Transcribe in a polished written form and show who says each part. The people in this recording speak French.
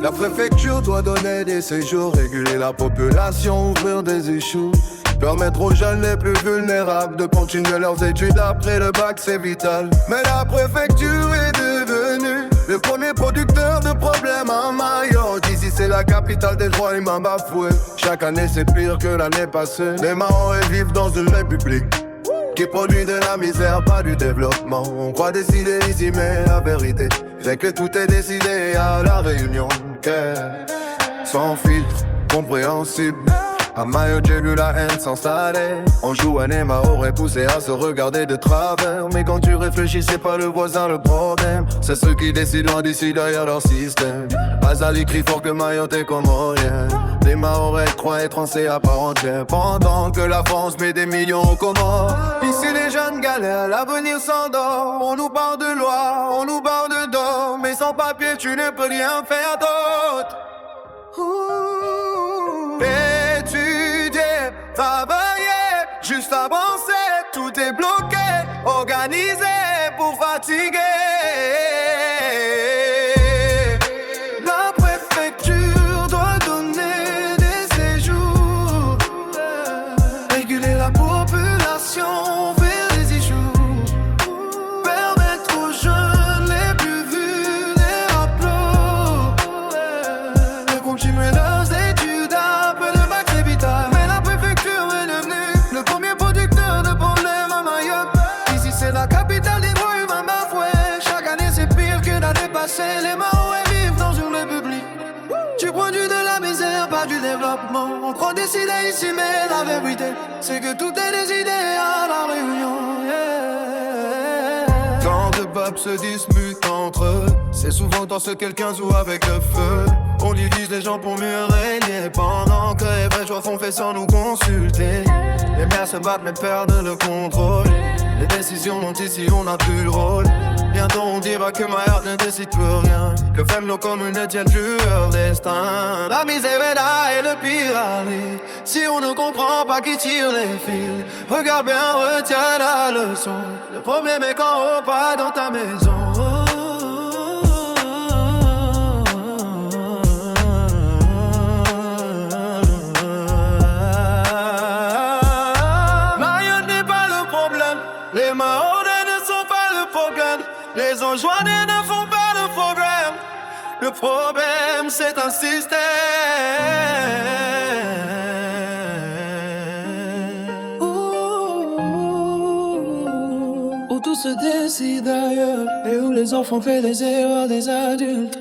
Speaker 1: La préfecture doit donner des séjours, réguler la population, ouvrir des échous. Permettre aux jeunes les plus vulnérables de continuer leurs études après le bac, c'est vital. Mais la préfecture est devenue le premier producteur de problèmes à Mayotte. Ici c'est la capitale des droits humains bafoués. Chaque année c'est pire que l'année passée. Les Mahorais vivent dans une république qui produit de la misère, pas du développement. On croit décider ici mais la vérité c'est que tout est décidé à la Réunion. Sans filtre, compréhensible. À Mayotte j'ai vu la haine s'installer. On joue un Mahorais poussé à se regarder de travers. Mais quand tu réfléchis c'est pas le voisin le problème. C'est ceux qui décident loin d'ici derrière leur système. Azali crie fort que Mayotte est comorien. Les Mahorais croient être français à part entière. Pendant que la France met des millions aux Comores. Ici les jeunes galèrent, l'avenir s'endort. On nous parle de loi, on nous parle de d'or. Mais sans papier tu ne peux rien faire d'autre. Étudier, travailler, juste avancer. Tout est bloqué, organisé pour fatiguer. La préfecture doit donner des séjours, réguler la population, faire des issues, permettre aux jeunes les plus vulnérables de continuer leurs études après le bac, c'est vital. Mais la préfecture est devenue le premier producteur de problèmes à Mayotte. Ici c'est la capitale des droits humains bafoués. Chaque année c'est pire que l'année passée. Les Mahorais vivent dans une république qui produit de la misère, pas du développement. On croit décider ici mais la vérité c'est que tout est décidé à la Réunion. Quand deux peuples se disputent entre eux, c'est souvent dans ce quelqu'un joue avec le feu. On divise les gens pour mieux régner, pendant que les vrais joueurs font fait sans nous consulter. Les mères se battent mais perdent le contrôle. Les décisions dont ici on n'a plus le rôle. Bientôt on dira que Mayotte ne décide plus rien, que même nos communes ne tiennent plus leur destin. La misère est là et le pire arrive si on ne comprend pas qui tire les fils. Regarde bien, retiens la leçon. Le problème est qu'en haut, pas dans ta maison. Mayotte n'est pas le problème, les Mahorais ne sont pas le problème. Les Anjouanais ne font pas le problème. Le problème c'est un système où tout se décide ailleurs et où les enfants font les erreurs des adultes.